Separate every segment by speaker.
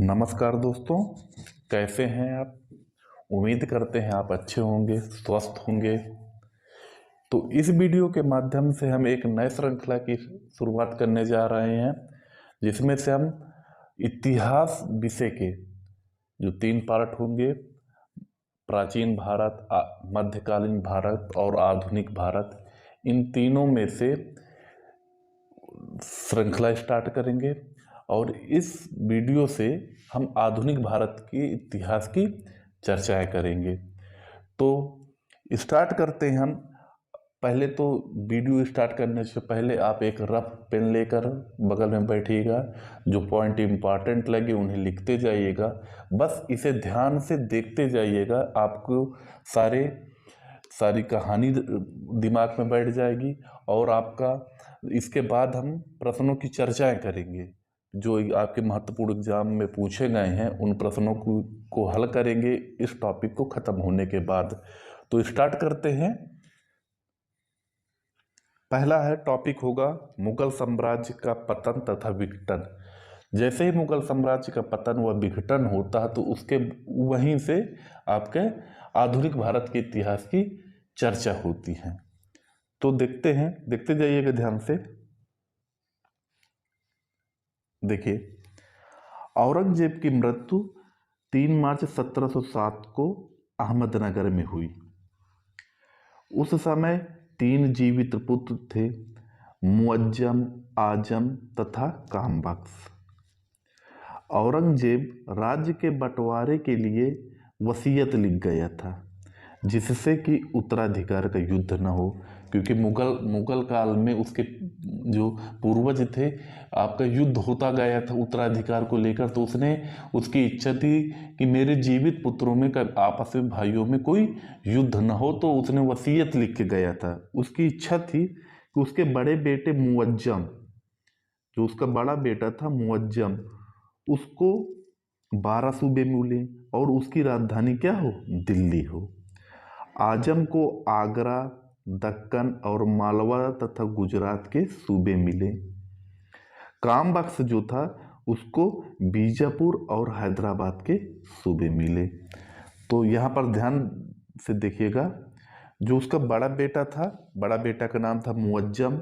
Speaker 1: नमस्कार दोस्तों, कैसे हैं आप। उम्मीद करते हैं आप अच्छे होंगे, स्वस्थ होंगे। तो इस वीडियो के माध्यम से हम एक नए श्रृंखला की शुरुआत करने जा रहे हैं, जिसमें से हम इतिहास विषय के जो 3 पार्ट होंगे, प्राचीन भारत, मध्यकालीन भारत और आधुनिक भारत, इन तीनों में से श्रृंखला स्टार्ट करेंगे। और इस वीडियो से हम आधुनिक भारत के इतिहास की चर्चाएं करेंगे। तो स्टार्ट करते हैं हम। पहले तो वीडियो स्टार्ट करने से पहले आप एक रफ पेन लेकर बगल में बैठिएगा, जो पॉइंट इंपॉर्टेंट लगे उन्हें लिखते जाइएगा। बस इसे ध्यान से देखते जाइएगा, आपको सारी कहानी दिमाग में बैठ जाएगी। और आपका इसके बाद हम प्रश्नों की चर्चाएं करेंगे, जो आपके महत्वपूर्ण एग्जाम में पूछे गए हैं, उन प्रश्नों को हल करेंगे इस टॉपिक को खत्म होने के बाद। तो स्टार्ट करते हैं। पहला है टॉपिक होगा मुगल साम्राज्य का पतन तथा विघटन। जैसे ही मुगल साम्राज्य का पतन व विघटन होता है तो उसके वहीं से आपके आधुनिक भारत के इतिहास की चर्चा होती है। तो देखते हैं, देखते जाइएगा ध्यान से। देखिए, औरंगजेब की मृत्यु 3 मार्च 1707 को अहमदनगर में हुई। उस समय 3 जीवित पुत्र थे, मुअज्जम, आजम तथा कामबख्श। औरंगजेब राज्य के बंटवारे के लिए वसीयत लिख गया था, जिससे कि उत्तराधिकार का युद्ध न हो, क्योंकि मुगल काल में उसके जो पूर्वज थे, आपका युद्ध होता गया था उत्तराधिकार को लेकर। तो उसकी इच्छा थी कि मेरे जीवित पुत्रों में आपस में भाइयों में कोई युद्ध न हो, तो उसने वसीयत लिख के गया था। उसकी इच्छा थी कि उसके बड़े बेटे मुअज्जम, जो उसका बड़ा बेटा था मुअज्जम, उसको 12 सूबे मिले और उसकी राजधानी क्या हो, दिल्ली हो। आजम को आगरा, दक्कन और मालवा तथा गुजरात के सूबे मिले। कामबख्श जो था उसको बीजापुर और हैदराबाद के सूबे मिले। तो यहाँ पर ध्यान से देखिएगा, जो उसका बड़ा बेटा था, बड़ा बेटा का नाम था मुअज्जम,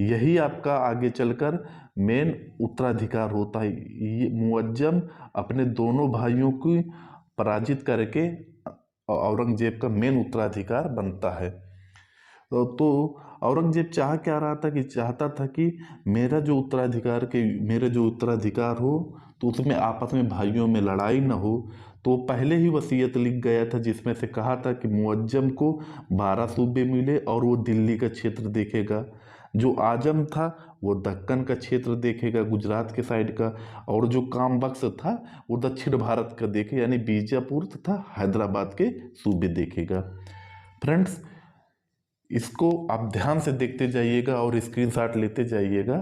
Speaker 1: यही आपका आगे चलकर मेन उत्तराधिकार होता है। ये मुअज्जम अपने दोनों भाइयों को पराजित करके औरंगजेब का मेन उत्तराधिकार बनता है। तो औरंगजेब क्या रहा था कि चाहता था कि मेरा जो उत्तराधिकार हो, तो उसमें आपस में भाइयों में लड़ाई न हो। तो पहले ही वसीयत लिख गया था, जिसमें से कहा था कि मुअज्जम को 12 सूबे मिले और वो दिल्ली का क्षेत्र देखेगा। जो आजम था वो दक्कन का क्षेत्र देखेगा, गुजरात के साइड का। और जो कामबख्श था वो दक्षिण भारत का देखे, यानी बीजापुर तथा हैदराबाद के सूबे देखेगा। फ्रेंड्स, इसको आप ध्यान से देखते जाइएगा और स्क्रीनशॉट लेते जाइएगा।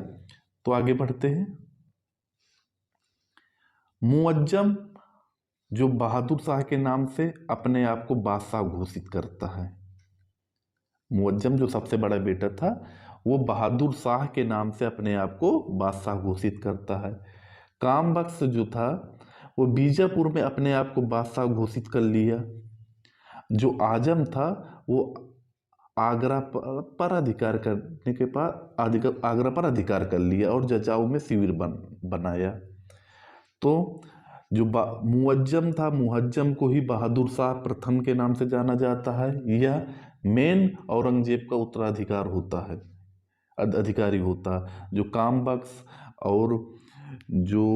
Speaker 1: तो आगे बढ़ते हैं। मुअज्जम जो बहादुर शाह के नाम से अपने आप को बादशाह घोषित करता है। मुअज्जम जो सबसे बड़ा बेटा था, वो बहादुर शाह के नाम से अपने आप को बादशाह घोषित करता है। कामबख्श जो था वो बीजापुर में अपने आप को बादशाह घोषित कर लिया। जो आजम था वो आगरा पर अधिकार करने के बाद आगरा पर अधिकार कर लिया और जचाऊ में शिविर बनाया। तो जो मुअज्जम था, मुअज्जम को ही बहादुर शाह प्रथम के नाम से जाना जाता है। यह मेन औरंगजेब का उत्तराधिकार होता है, अधिकारी होता। जो कामबख्श और जो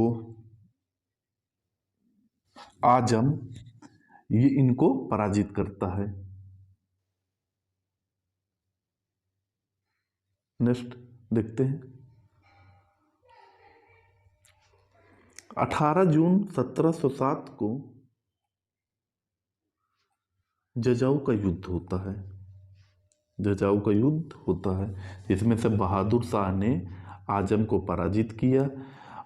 Speaker 1: आजम, ये इनको पराजित करता है। नेक्स्ट देखते हैं। 18 जून 1707 को जजाऊ का युद्ध होता है। जजाऊ का युद्ध होता है, जिसमें से बहादुर शाह ने आजम को पराजित किया।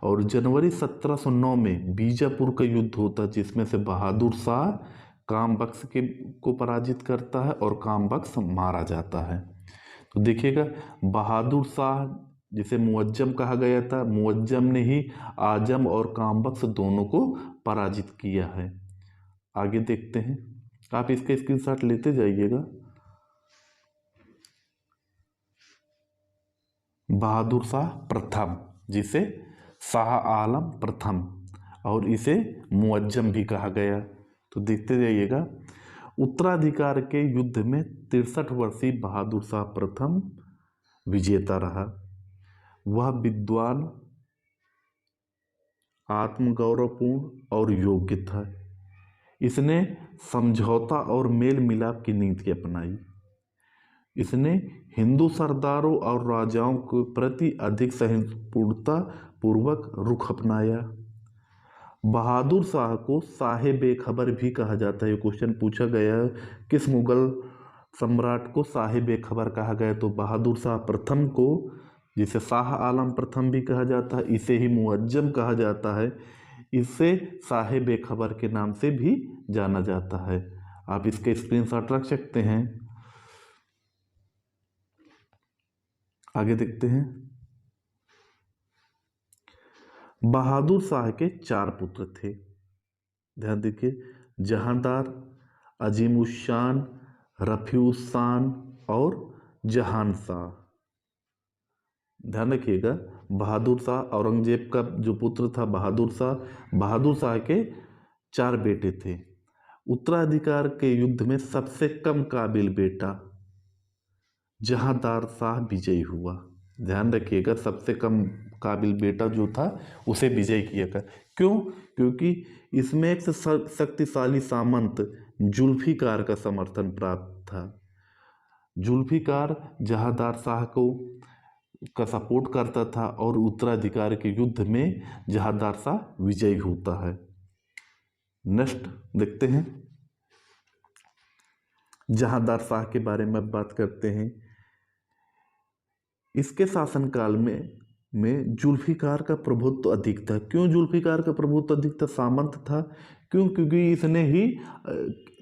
Speaker 1: और जनवरी 1709 में बीजापुर का युद्ध होता है, जिसमें से बहादुर शाह कामबख्श को पराजित करता है और कामबख्श मारा जाता है। तो देखिएगा, बहादुर शाह जिसे मुअज्जम कहा गया था। मुअज्जम ने ही आजम और कामबख्श दोनों को पराजित किया है। आगे देखते हैं, आप इसके स्क्रीनशॉट लेते जाइएगा। बहादुर शाह प्रथम, जिसे शाह आलम प्रथम और इसे मुअज्जम भी कहा गया। तो देखते जाइएगा। उत्तराधिकार के युद्ध में 63 वर्षीय बहादुर शाह प्रथम विजेता रहा। वह विद्वान, आत्मगौरवपूर्ण और योग्य था। इसने समझौता और मेल मिलाप की नीति अपनाई। इसने हिंदू सरदारों और राजाओं के प्रति अधिक सहिष्णुता पूर्वक रुख अपनाया। बहादुर शाह को शाहे बेखबर भी कहा जाता है। ये क्वेश्चन पूछा गया है, किस मुगल सम्राट को शाहे बेखबर कहा गया? तो बहादुर शाह प्रथम को, जिसे शाह आलम प्रथम भी कहा जाता है, इसे ही मुअज्जम कहा जाता है, इसे शाहे बेखबर के नाम से भी जाना जाता है। आप इसके स्क्रीनशॉट रख सकते हैं। आगे देखते हैं। बहादुर शाह के 4 पुत्र थे। ध्यान देखिए, जहांदार, अजीमुशान, रफीउशान और जहान शाह। ध्यान रखिएगा, बहादुर शाह औरंगजेब का जो पुत्र था बहादुर शाह के 4 बेटे थे। उत्तराधिकार के युद्ध में सबसे कम काबिल बेटा जहांदार शाह विजयी हुआ। ध्यान रखिएगा, सबसे कम काबिल बेटा जो था उसे विजय किया था। क्यों? क्योंकि इसमें एक शक्तिशाली सामंत जुल्फिकार का समर्थन प्राप्त था। जुल्फिकार जहांदार शाह का सपोर्ट करता था और उत्तराधिकार के युद्ध में जहांदार शाह विजयी होता है। नेक्स्ट देखते हैं, जहांदार शाह के बारे में बात करते हैं। इसके शासनकाल में जुल्फिकार का प्रभुत्व अधिक था। क्यों जुल्फिकार का प्रभुत्व अधिक था? सामंत था। क्यों? क्योंकि इसने ही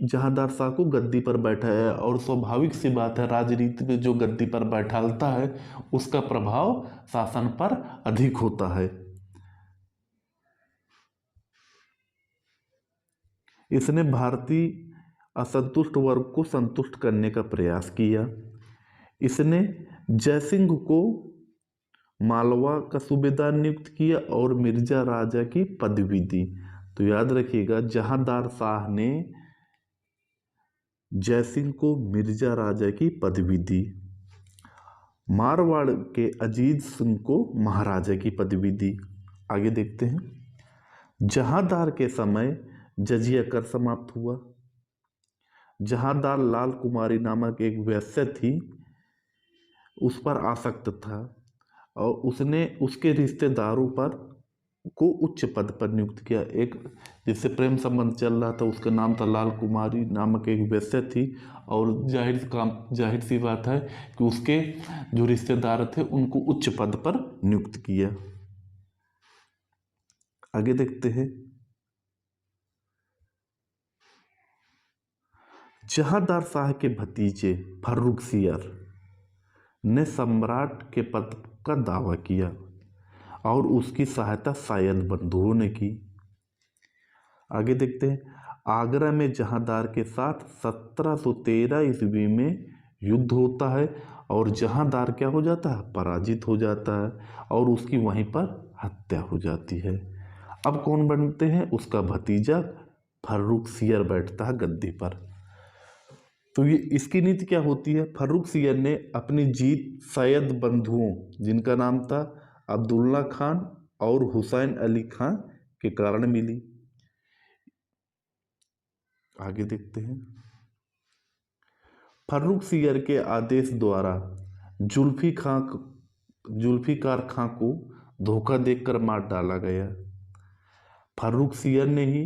Speaker 1: जहांदार शाह को गद्दी पर बैठाया और स्वाभाविक सी बात है, राजनीति में जो गद्दी पर बैठालता है उसका प्रभाव शासन पर अधिक होता है। इसने भारतीय असंतुष्ट वर्ग को संतुष्ट करने का प्रयास किया। इसने जयसिंह को मालवा का सूबेदार नियुक्त किया और मिर्जा राजा की पदवी दी। तो याद रखिएगा, जहांदार शाह ने जयसिंह को मिर्जा राजा की पदवी दी। मारवाड़ के अजीत सिंह को महाराजा की पदवी दी। आगे देखते हैं, जहांदार के समय जजिया कर समाप्त हुआ। जहांदार लाल कुमारी नामक एक वेश्या थी, उस पर आसक्त था और उसने उसके रिश्तेदारों को उच्च पद पर नियुक्त किया। एक जिससे प्रेम संबंध चल रहा था, उसका नाम था लाल कुमारी नामक एक वेश्या थी और जाहिर सी बात है कि उसके जो रिश्तेदार थे उनको उच्च पद पर नियुक्त किया। आगे देखते हैं, जहांदार शाह के भतीजे फर्रुखसियर ने सम्राट के पद का दावा किया और उसकी सहायता शायद बंधुओं ने की। आगे देखते हैं, आगरा में जहांदार के साथ 1713 ईस्वी में युद्ध होता है और जहांदार क्या हो जाता है? पराजित हो जाता है और उसकी वहीं पर हत्या हो जाती है। अब कौन बनते हैं? उसका भतीजा फर्रुखसियर बैठता है गद्दी पर। तो ये इसकी नीति क्या होती है? फर्रुखसियर ने अपनी जीत सैयद बंधुओं, जिनका नाम था अब्दुल्ला खान और हुसैन अली खान, के कारण मिली। आगे देखते हैं, फर्रुखसियर के आदेश द्वारा जुल्फिकार खां को धोखा देकर मार डाला गया। फर्रुखसियर ने ही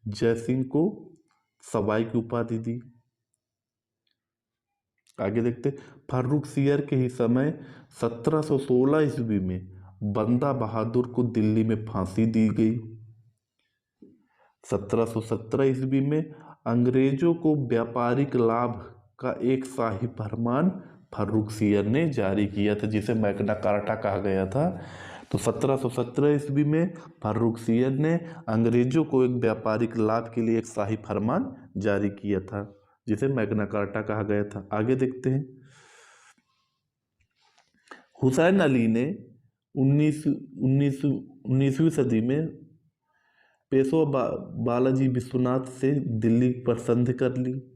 Speaker 1: जयसिंह को सवाई की उपाधि दी। आगे देखते, फर्रुखसियर के ही समय 1716 ईस्वी में बंदा बहादुर को दिल्ली में फांसी दी गई। 1717 ईस्वी में अंग्रेजों को व्यापारिक लाभ का एक शाही फरमान फर्रुखसियर ने जारी किया था, जिसे मैग्ना कार्टा कहा गया था। तो 1717 ईस्वी में फर्रुखसियर ने अंग्रेजों को एक व्यापारिक लाभ के लिए एक शाही फरमान जारी किया था, जिसे मैग्ना कार्टा कहा गया था। आगे देखते हैं। हुसैन अली ने 19वीं सदी में पेशवा बालाजी विश्वनाथ से दिल्ली पर संधि कर ली।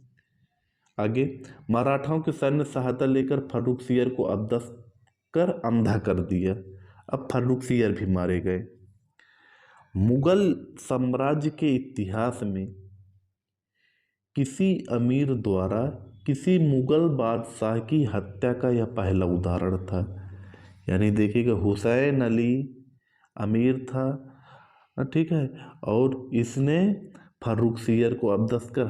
Speaker 1: आगे मराठाओं की सैन्य सहायता लेकर फर्रुखसियर को अबदस्त कर अंधा कर दिया। अब फर्रुखसियर भी मारे गए। मुगल साम्राज्य के इतिहास में किसी अमीर द्वारा किसी मुगल बादशाह की हत्या का यह पहला उदाहरण था। यानी देखिएगा, हुसैन अली अमीर था, ठीक है, और इसने फर्रुखसियर को अबदस्त कर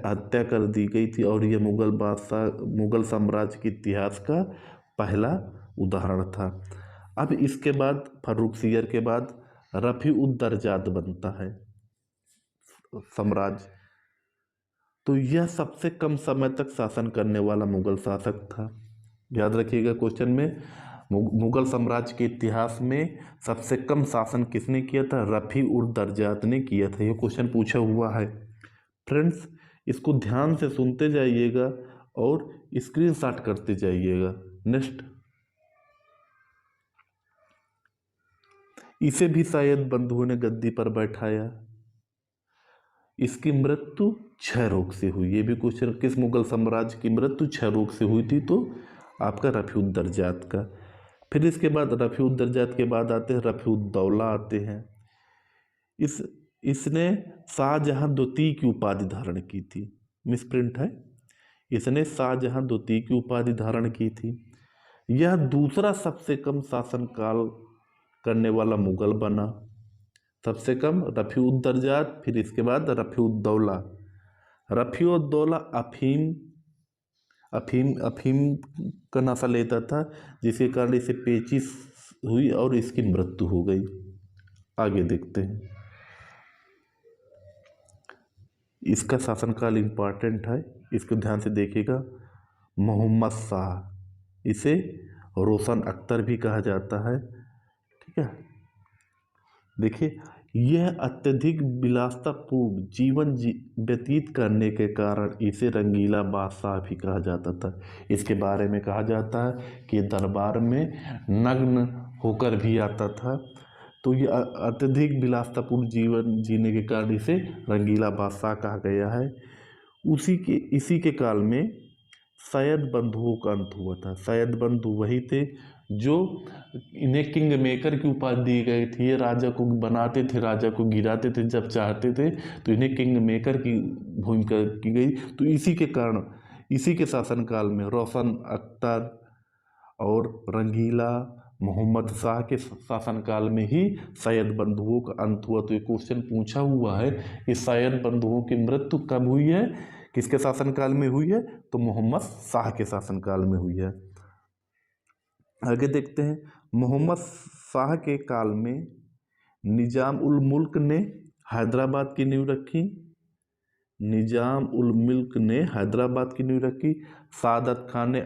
Speaker 1: हत्या कर दी गई थी, और यह मुगल साम्राज्य के इतिहास का पहला उदाहरण था। अब इसके बाद फर्रुखसियर के बाद रफी-उद-दरजात बनता है साम्राज्य। तो यह सबसे कम समय तक शासन करने वाला मुगल शासक था। याद रखिएगा, क्वेश्चन में मुगल साम्राज्य के इतिहास में सबसे कम शासन किसने किया था? रफी-उद-दरजात ने किया था। यह क्वेश्चन पूछा हुआ है। फ्रेंड्स, इसको ध्यान से सुनते जाइएगा और स्क्रीनशॉट करते जाइएगा। नेक्स्ट, इसे भी शायद बंधुओं ने गद्दी पर बैठाया। इसकी मृत्यु क्षय रोग से हुई। ये भी क्वेश्चन, किस मुगल साम्राज्य की मृत्यु क्षय रोग से हुई थी? तो आपका रफी-उद-दरजात का। फिर इसके बाद रफी-उद-दरजात के बाद आते हैं रफी-उद-दौला आते हैं। इसने शाहजहां द्वितीय की उपाधि धारण की थी। मिसप्रिंट है। इसने शाहजहां द्वितीय की उपाधि धारण की थी। यह दूसरा सबसे कम शासनकाल करने वाला मुगल बना। सबसे कम रफी-उद-दरजात, फिर इसके बाद रफी-उद-दौला। रफी-उद-दौला अफीम का नशा लेता था, जिसके कारण इसे पेचिश हुई और इसकी मृत्यु हो गई। आगे देखते हैं। इसका शासनकाल इंपॉर्टेंट है, इसको ध्यान से देखिएगा। मोहम्मद शाह, इसे रोशन अख्तर भी कहा जाता है, ठीक है। देखिए, यह अत्यधिक विलासतापूर्ण जीवन व्यतीत करने के कारण इसे रंगीला बादशाह भी कहा जाता था। इसके बारे में कहा जाता है कि दरबार में नग्न होकर भी आता था। तो यह अत्यधिक विलासतापूर्ण जीवन जीने के कारण इसे रंगीला बादशाह कहा गया है। इसी के काल में सैयद बंधुओं का अंत हुआ था। सैयद बंधु वही थे जो इन्हें किंग मेकर की उपाधि दी गई थी। ये राजा को बनाते थे, राजा को गिराते थे जब चाहते थे, तो इन्हें किंग मेकर की भूमिका की गई। तो इसी के कारण इसी के शासनकाल में रोशन अख्तर और रंगीला मोहम्मद शाह के शासनकाल में ही सैयद बंधुओं का अंत हुआ। तो ये क्वेश्चन पूछा हुआ है कि सैयद बंधुओं की मृत्यु कब हुई है, किसके शासनकाल में हुई है? तो मोहम्मद शाह के शासनकाल में हुई है। आगे देखते हैं। मोहम्मद शाह के काल में निजाम उल मुल्क ने हैदराबाद की नींव रखी। निजाम उल मुल्क ने हैदराबाद की नींव रखी। सादत खान ने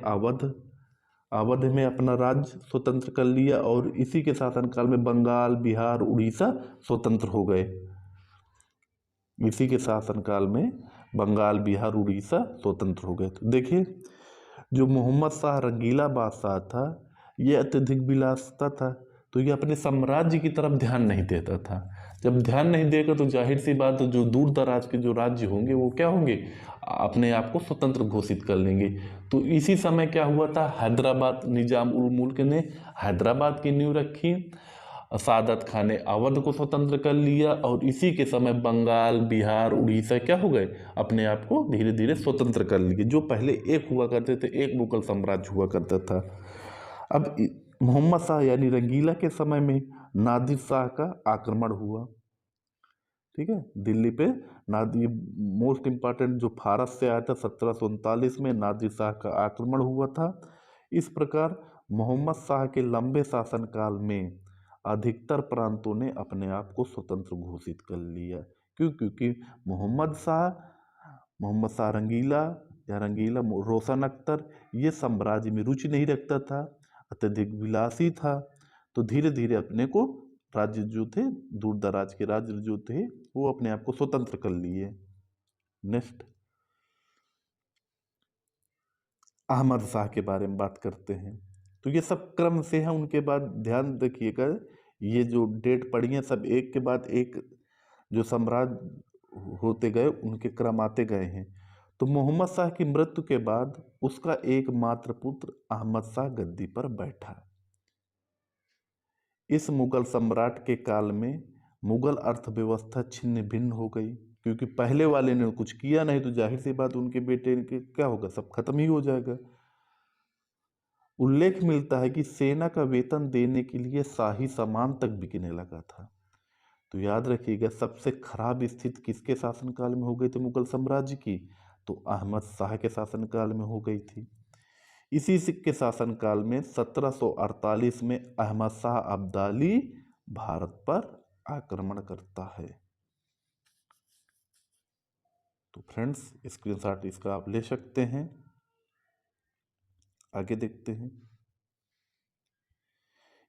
Speaker 1: अवध में अपना राज्य स्वतंत्र कर लिया, और इसी के शासनकाल में बंगाल, बिहार, उड़ीसा स्वतंत्र हो गए। इसी के शासनकाल में बंगाल, बिहार, उड़ीसा स्वतंत्र हो गए। तो देखिए, जो मोहम्मद शाह रंगीला बादशाह था, यह अत्यधिक विलासिता था, तो ये अपने साम्राज्य की तरफ ध्यान नहीं देता था। जब ध्यान नहीं देगा तो जाहिर सी बात, जो दूर दराज के जो राज्य होंगे वो क्या होंगे, अपने आप को स्वतंत्र घोषित कर लेंगे। तो इसी समय क्या हुआ था, हैदराबाद, निजाम उल मुल्क ने हैदराबाद की नींव रखी, सादत खान ने अवध को स्वतंत्र कर लिया, और इसी के समय बंगाल, बिहार, उड़ीसा क्या हो गए, अपने आप को धीरे धीरे स्वतंत्र कर लिए। जो पहले एक हुआ करते थे, एक मुगल साम्राज्य हुआ करता था। अब मोहम्मद शाह यानी रंगीला के समय में नादिर शाह का आक्रमण हुआ, ठीक है, दिल्ली पे। नादिर मोस्ट इम्पॉर्टेंट, जो फारस से आया था 1739 में नादिर शाह का आक्रमण हुआ था। इस प्रकार मोहम्मद शाह के लंबे शासनकाल में अधिकतर प्रांतों ने अपने आप को स्वतंत्र घोषित कर लिया। क्यों? क्योंकि मोहम्मद शाह रंगीला या रंगीला रोशन अख्तर ये साम्राज्य में रुचि नहीं रखता था, अत्यधिक विलासी था। तो धीरे धीरे अपने को राज्य जो थे, दूर दराज के राज्य जो थे, वो अपने आप को स्वतंत्र कर लिए। नेक्स्ट, अहमद शाह के बारे में बात करते हैं। तो ये सब क्रम से है, उनके बाद ध्यान रखिएगा ये जो डेट पड़ी है सब एक के बाद एक जो साम्राज्य होते गए उनके क्रम आते गए हैं। तो मोहम्मद शाह की मृत्यु के बाद उसका एकमात्र पुत्र अहमद शाह गद्दी पर बैठा। इस मुगल सम्राट के काल में मुगल अर्थव्यवस्था छिन्न भिन्न हो गई, क्योंकि पहले वाले ने कुछ किया नहीं तो जाहिर सी बात उनके बेटे के क्या होगा, सब खत्म ही हो जाएगा। उल्लेख मिलता है कि सेना का वेतन देने के लिए शाही सामान तक बिकने लगा था। तो याद रखिएगा सबसे खराब स्थिति किसके शासनकाल में हो गई थी मुगल साम्राज्य की, तो अहमद शाह के शासनकाल में हो गई थी। इसी के शासनकाल में 1748 में अहमद शाह अब्दाली भारत पर आक्रमण करता है। तो फ्रेंड्स स्क्रीनशॉट इसका आप ले सकते हैं। आगे देखते हैं।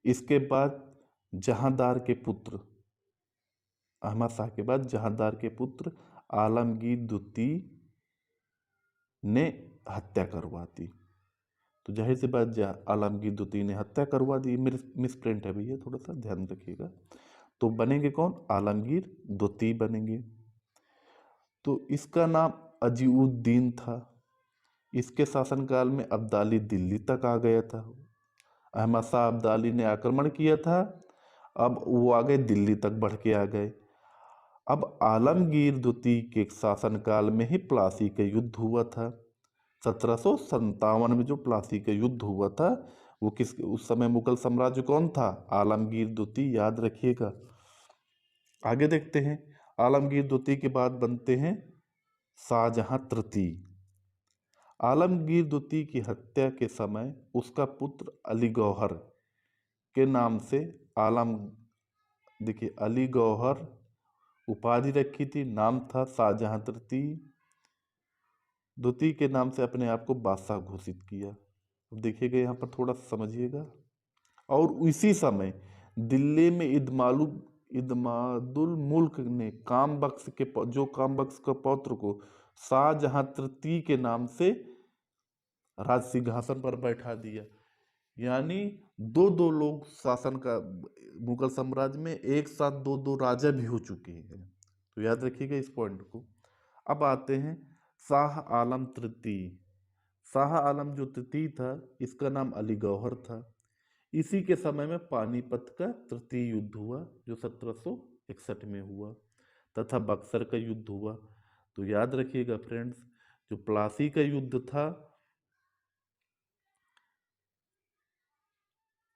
Speaker 1: इसके बाद जहांदार के पुत्र, अहमद शाह के बाद जहांदार के पुत्र आलमगीर द्वितीय ने हत्या करवा दी। तो जाहिर सी बात आलमगीर द्वितीय ने हत्या करवा दी। मिस प्रिंट है भैया, थोड़ा सा ध्यान रखिएगा। तो बनेंगे कौन, आलमगीर द्वितीय बनेंगे। तो इसका नाम अजीउद्दीन था। इसके शासनकाल में अब्दाली दिल्ली तक आ गया था। अहमद शाह अब्दाली ने आक्रमण किया था, अब वो आ गए दिल्ली तक बढ़ के आ गए। अब आलमगीर द्वितीय के शासनकाल में ही प्लासी का युद्ध हुआ था। 1757 में जो प्लासी का युद्ध हुआ था वो किस, उस समय मुगल साम्राज्य कौन था, आलमगीर द्वितीय, याद रखिएगा। आगे देखते हैं। आलमगीर द्वितीय के बाद बनते हैं शाहजहां तृतीय। आलमगीर द्वितीय की हत्या के समय उसका पुत्र अली गौहर के नाम से देखिए अली गौहर उपाधि रखी थी, नाम था शाहजहां तृतीय। द्वितीय के नाम से अपने आप को बादशाह घोषित किया। अब देखिएगा यहाँ पर थोड़ा समझिएगा। और इसी समय दिल्ली में इदमादुल मुल्क ने काम बख्श का पौत्र को शाहजहां तृतीय के नाम से राज सिंहासन पर बैठा दिया। यानी दो लोग शासन का मुगल साम्राज्य में एक साथ दो राजा भी हो चुके हैं। तो याद रखिएगा इस पॉइंट को। अब आते हैं शाह आलम तृतीय। शाह आलम जो तृतीय था इसका नाम अली गौहर था। इसी के समय में पानीपत का तृतीय युद्ध हुआ जो 1761 में हुआ, तथा बक्सर का युद्ध हुआ। तो याद रखिएगा फ्रेंड्स, जो प्लासी का युद्ध था,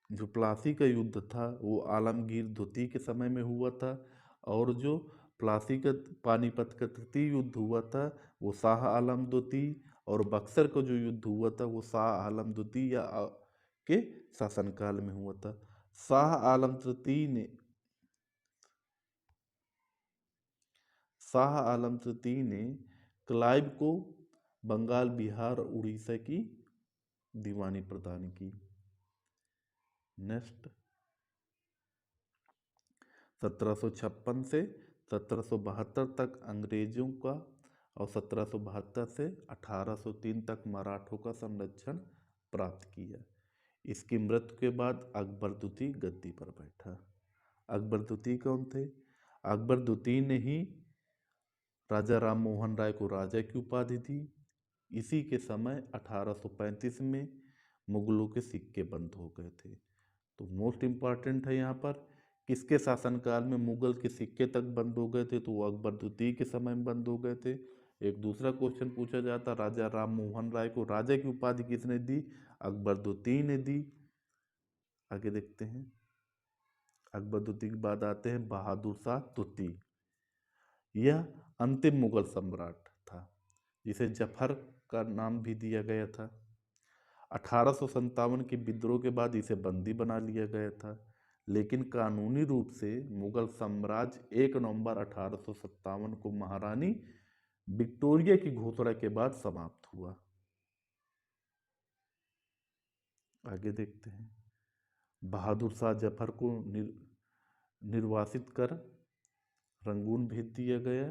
Speaker 1: जो प्लासी का युद्ध था वो आलमगीर द्वितीय के समय में हुआ था, और जो प्लासी का पानीपत का तृतीय युद्ध हुआ था वो शाह आलम द्वितीय, और बक्सर का जो युद्ध हुआ था वो शाह आलम द्वितीय या के शासनकाल में हुआ था। शाह आलम तृतीय ने क्लाइव को बंगाल, बिहार और उड़ीसा की दीवानी प्रदान की। नेक्स्ट, 1756 से 1772 तक अंग्रेजों का और 1772 से 1803 तक मराठों का संरक्षण प्राप्त किया। इसकी मृत्यु के बाद अकबर द्वितीय गद्दी पर बैठा। अकबर द्वितीय कौन थे? अकबर द्वितीय ने ही राजा राम मोहन राय को राजा की उपाधि दी। इसी के समय 1835 में मुगलों के सिक्के बंद हो गए थे। तो मोस्ट इम्पॉर्टेंट है यहाँ पर किसके शासनकाल में मुगल के सिक्के तक बंद हो गए थे, तो वो अकबर द्वितीय के समय में बंद हो गए थे। एक दूसरा क्वेश्चन पूछा जाता, राजा राम मोहन राय को राजा की उपाधि किसने दी? अकबर द्वितीय ने दी। आगे देखते हैं। अकबर द्वितीय के बाद आते हैं बहादुर शाह द्वितीय। यह अंतिम मुगल सम्राट था, जिसे जफर का नाम भी दिया गया था। 1857 के विद्रोह के बाद इसे बंदी बना लिया गया था, लेकिन कानूनी रूप से मुगल साम्राज्य 1 नवंबर 1857 को महारानी विक्टोरिया की घोषणा के बाद समाप्त हुआ। आगे देखते हैं। बहादुर शाह जफर को निर्वासित कर रंगून भेज दिया गया,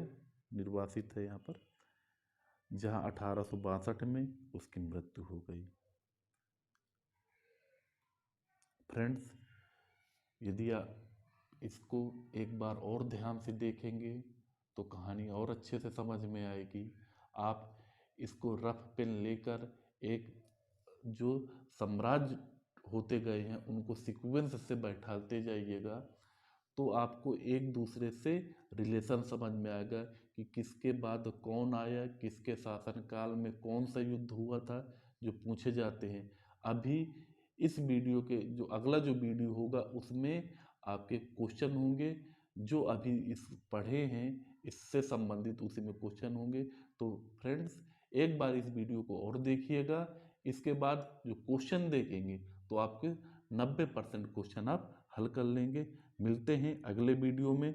Speaker 1: निर्वासित है यहाँ पर, जहाँ 1862 में उसकी मृत्यु हो गई। फ्रेंड्स, यदि आप इसको एक बार और ध्यान से देखेंगे तो कहानी और अच्छे से समझ में आएगी। आप इसको रफ पेन लेकर एक जो साम्राज्य होते गए हैं उनको सीक्वेंस से बैठाते जाइएगा, तो आपको एक दूसरे से रिलेशन समझ में आएगा कि किसके बाद कौन आया, किसके शासनकाल में कौन सा युद्ध हुआ था, जो पूछे जाते हैं। अभी इस वीडियो के जो अगला जो वीडियो होगा उसमें आपके क्वेश्चन होंगे, जो अभी इस पढ़े हैं इससे संबंधित उसी में क्वेश्चन होंगे। तो फ्रेंड्स, एक बार इस वीडियो को और देखिएगा, इसके बाद जो क्वेश्चन देखेंगे तो आपके 90% क्वेश्चन आप हल कर लेंगे। मिलते हैं अगले वीडियो में।